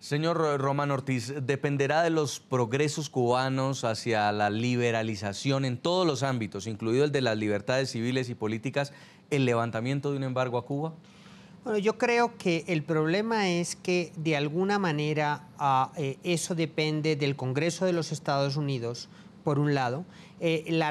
Señor Román Ortiz, ¿dependerá de los progresos cubanos hacia la liberalización en todos los ámbitos, incluido el de las libertades civiles y políticas, el levantamiento de un embargo a Cuba? Bueno, yo creo que el problema es que de alguna manera eso depende del Congreso de los Estados Unidos, por un lado. La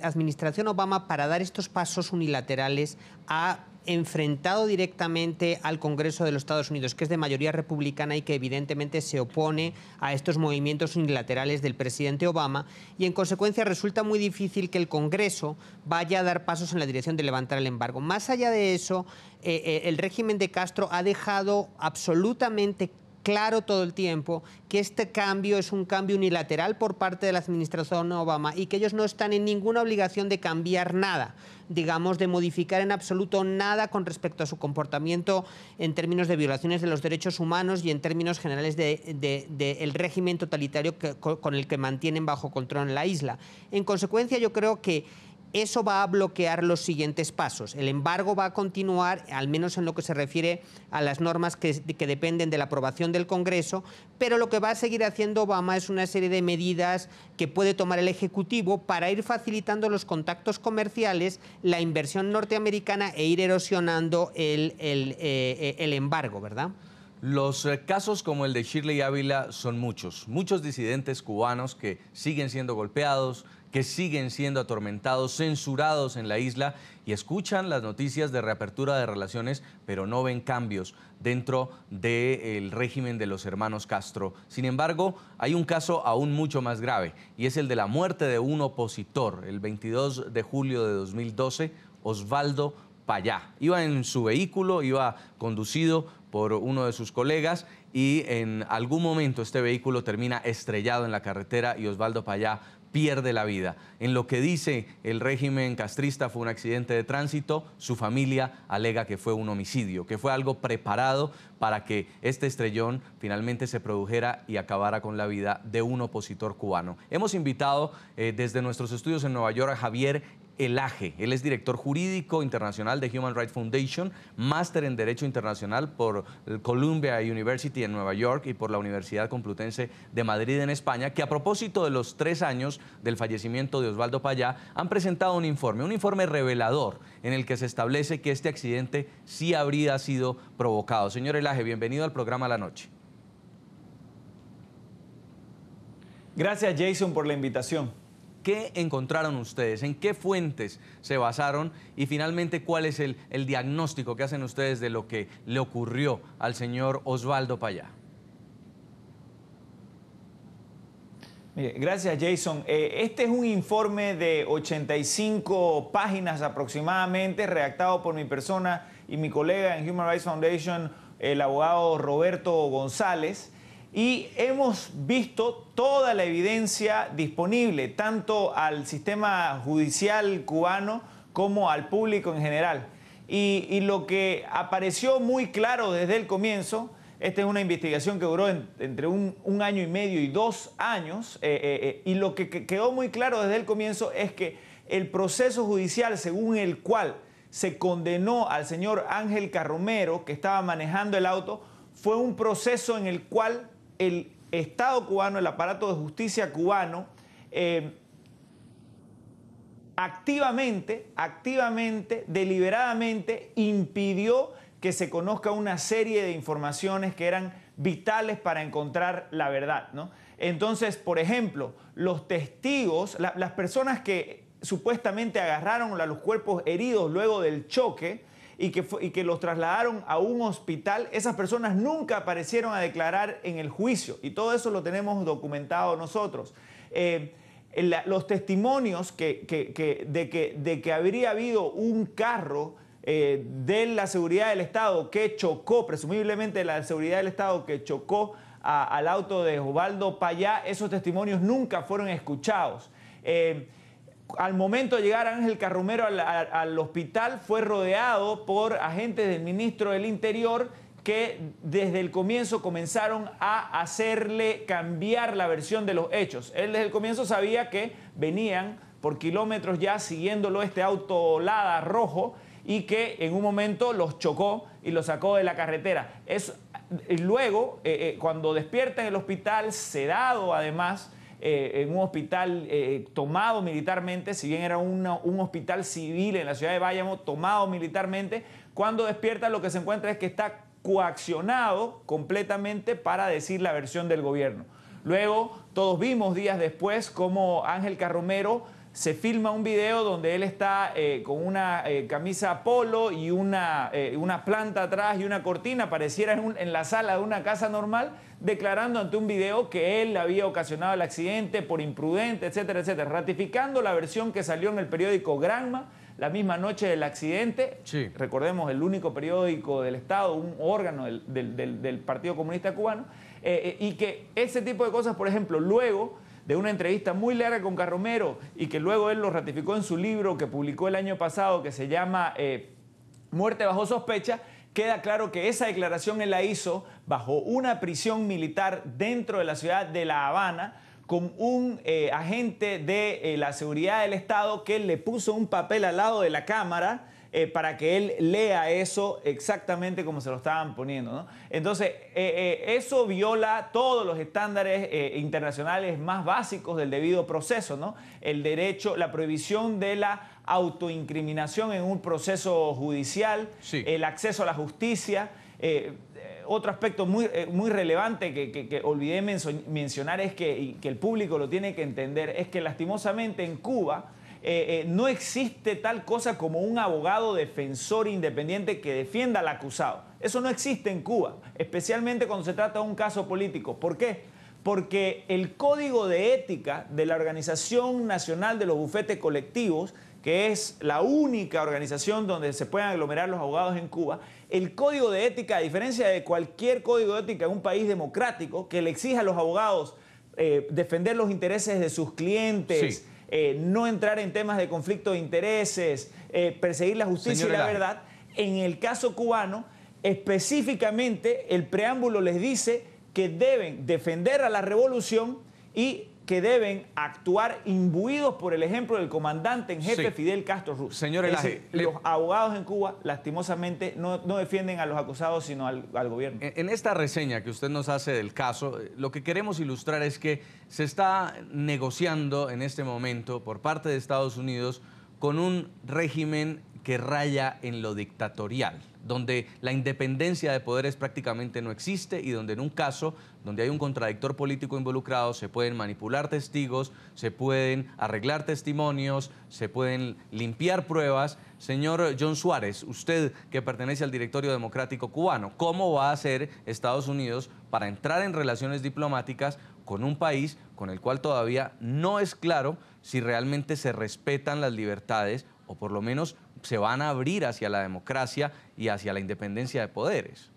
administración Obama, para dar estos pasos unilaterales, ha enfrentado directamente al Congreso de los Estados Unidos, que es de mayoría republicana y que evidentemente se opone a estos movimientos unilaterales del presidente Obama, y en consecuencia resulta muy difícil que el Congreso vaya a dar pasos en la dirección de levantar el embargo. Más allá de eso, el régimen de Castro ha dejado absolutamente claro todo el tiempo que este cambio es un cambio unilateral por parte de la administración Obama y que ellos no están en ninguna obligación de cambiar nada, digamos, de modificar en absoluto nada con respecto a su comportamiento en términos de violaciones de los derechos humanos y en términos generales del régimen totalitario con el que mantienen bajo control en la isla. En consecuencia, yo creo que eso va a bloquear los siguientes pasos. El embargo va a continuar, al menos en lo que se refiere a las normas que dependen de la aprobación del Congreso, pero lo que va a seguir haciendo Obama es una serie de medidas que puede tomar el Ejecutivo para ir facilitando los contactos comerciales, la inversión norteamericana e ir erosionando el embargo, ¿verdad? Los casos como el de Shirley Ávila son muchos disidentes cubanos que siguen siendo golpeados, que siguen siendo atormentados, censurados en la isla y escuchan las noticias de reapertura de relaciones, pero no ven cambios dentro del régimen de los hermanos Castro. Sin embargo, hay un caso aún mucho más grave y es el de la muerte de un opositor el 22 de julio de 2012, Osvaldo Payá. Iba en su vehículo, iba conducido por uno de sus colegas y en algún momento este vehículo termina estrellado en la carretera y Osvaldo Payá pierde la vida. En lo que dice el régimen castrista fue un accidente de tránsito, su familia alega que fue un homicidio, que fue algo preparado para que este estrellón finalmente se produjera y acabara con la vida de un opositor cubano. Hemos invitado desde nuestros estudios en Nueva York a Javier Elaje. Él es director jurídico internacional de Human Rights Foundation, máster en Derecho Internacional por Columbia University en Nueva York y por la Universidad Complutense de Madrid en España, que a propósito de los 3 años del fallecimiento de Osvaldo Payá han presentado un informe revelador en el que se establece que este accidente sí habría sido provocado. Señor Elaje, bienvenido al programa La Noche. Gracias, Jason, por la invitación. ¿Qué encontraron ustedes? ¿En qué fuentes se basaron? Y finalmente, ¿cuál es el diagnóstico que hacen ustedes de lo que le ocurrió al señor Osvaldo Payá? Gracias, Jason. Este es un informe de 85 páginas aproximadamente, redactado por mi persona y mi colega en Human Rights Foundation, el abogado Roberto González. Y hemos visto toda la evidencia disponible, tanto al sistema judicial cubano como al público en general. Y lo que apareció muy claro desde el comienzo, esta es una investigación que duró entre un año y medio y 2 años, y lo que quedó muy claro desde el comienzo es que el proceso judicial según el cual se condenó al señor Ángel Carromero, que estaba manejando el auto, fue un proceso en el cual el Estado cubano, el aparato de justicia cubano, activamente, deliberadamente impidió que se conozca una serie de informaciones que eran vitales para encontrar la verdad, ¿no? Entonces, por ejemplo, los testigos, las personas que supuestamente agarraron a los cuerpos heridos luego del choque, y que los trasladaron a un hospital, esas personas nunca aparecieron a declarar en el juicio, y todo eso lo tenemos documentado nosotros. Los testimonios de que habría habido un carro de la seguridad del Estado que chocó, presumiblemente la seguridad del Estado que chocó al auto de Osvaldo Payá, esos testimonios nunca fueron escuchados. Al momento de llegar Ángel Carromero al hospital, fue rodeado por agentes del ministro del Interior que desde el comienzo comenzaron a hacerle cambiar la versión de los hechos. Él desde el comienzo sabía que venían por kilómetros ya siguiéndolo este auto Lada rojo y que en un momento los chocó y lo sacó de la carretera. Y luego, cuando despierta en el hospital, sedado además, en un hospital tomado militarmente, si bien era un hospital civil en la ciudad de Bayamo, tomado militarmente, cuando despierta lo que se encuentra es que está coaccionado completamente para decir la versión del gobierno. Luego, todos vimos días después cómo Ángel Carromero se filma un video donde él está con una camisa polo y una planta atrás y una cortina, pareciera en la sala de una casa normal, declarando ante un video que él había ocasionado el accidente por imprudente, etcétera, etcétera, ratificando la versión que salió en el periódico Granma la misma noche del accidente. Sí. Recordemos, el único periódico del Estado, un órgano del Partido Comunista Cubano, y que ese tipo de cosas, por ejemplo, luego de una entrevista muy larga con Carromero y que luego él lo ratificó en su libro que publicó el año pasado, que se llama Muerte bajo sospecha, queda claro que esa declaración él la hizo bajo una prisión militar dentro de la ciudad de La Habana, con un agente de la seguridad del Estado que le puso un papel al lado de la cámara para que él lea eso exactamente como se lo estaban poniendo, ¿no? Entonces, eso viola todos los estándares internacionales más básicos del debido proceso, ¿no? El derecho, la prohibición de la autoincriminación en un proceso judicial, sí, el acceso a la justicia. Otro aspecto muy relevante que olvidé mencionar es que el público lo tiene que entender, es que lastimosamente en Cuba no existe tal cosa como un abogado defensor independiente que defienda al acusado. Eso no existe en Cuba, especialmente cuando se trata de un caso político. ¿Por qué? Porque el Código de Ética de la Organización Nacional de los Bufetes Colectivos, que es la única organización donde se pueden aglomerar los abogados en Cuba, el Código de Ética, a diferencia de cualquier código de ética en un país democrático, que le exige a los abogados defender los intereses de sus clientes, sí, no entrar en temas de conflicto de intereses, perseguir la justicia y la verdad, en el caso cubano, específicamente el preámbulo les dice que deben defender a la revolución y que deben actuar imbuidos por el ejemplo del comandante en jefe, sí, Fidel Castro Ruz. Señor Elaje, los abogados en Cuba, lastimosamente, no defienden a los acusados, sino al gobierno. En esta reseña que usted nos hace del caso, lo que queremos ilustrar es que se está negociando en este momento por parte de Estados Unidos con un régimen que raya en lo dictatorial, donde la independencia de poderes prácticamente no existe y donde en un caso donde hay un contradictor político involucrado se pueden manipular testigos, se pueden arreglar testimonios, se pueden limpiar pruebas. Señor John Suárez, usted que pertenece al Directorio Democrático Cubano, ¿cómo va a hacer Estados Unidos para entrar en relaciones diplomáticas con un país con el cual todavía no es claro si realmente se respetan las libertades o por lo menos se van a abrir hacia la democracia y hacia la independencia de poderes?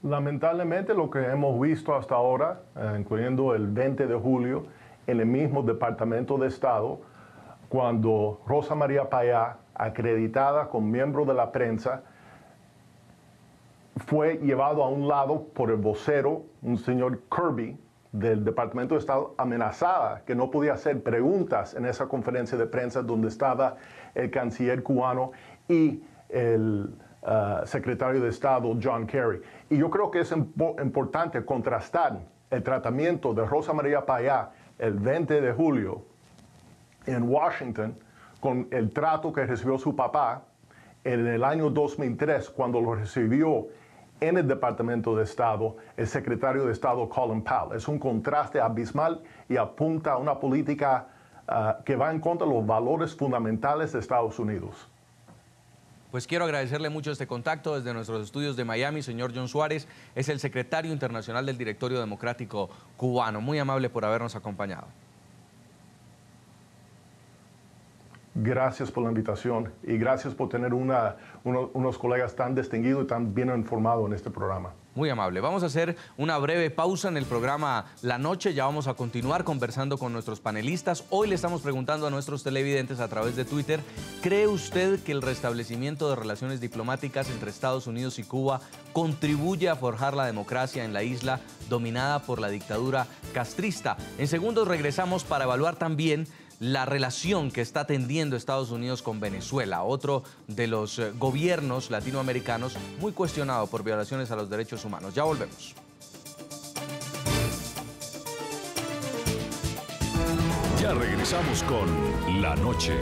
Lamentablemente lo que hemos visto hasta ahora, incluyendo el 20 de julio, en el mismo Departamento de Estado, cuando Rosa María Payá, acreditada como miembro de la prensa, fue llevado a un lado por el vocero, un señor Kirby, del Departamento de Estado, amenazada que no podía hacer preguntas en esa conferencia de prensa donde estaba el canciller cubano y el secretario de Estado John Kerry. Y yo creo que es importante contrastar el tratamiento de Rosa María Payá el 20 de julio en Washington con el trato que recibió su papá en el año 2003 cuando lo recibió en el Departamento de Estado el secretario de Estado Colin Powell. Es un contraste abismal y apunta a una política que va en contra de los valores fundamentales de Estados Unidos. Pues quiero agradecerle mucho este contacto desde nuestros estudios de Miami. Señor John Suárez es el secretario internacional del Directorio Democrático Cubano. Muy amable por habernos acompañado. Gracias por la invitación y gracias por tener unos colegas tan distinguidos y tan bien informados en este programa. Muy amable. Vamos a hacer una breve pausa en el programa La Noche. Ya vamos a continuar conversando con nuestros panelistas. Hoy le estamos preguntando a nuestros televidentes a través de Twitter, ¿cree usted que el restablecimiento de relaciones diplomáticas entre Estados Unidos y Cuba contribuye a forjar la democracia en la isla dominada por la dictadura castrista? En segundos regresamos para evaluar también la relación que está tendiendo Estados Unidos con Venezuela, otro de los gobiernos latinoamericanos muy cuestionado por violaciones a los derechos humanos. Ya volvemos. Ya regresamos con La Noche.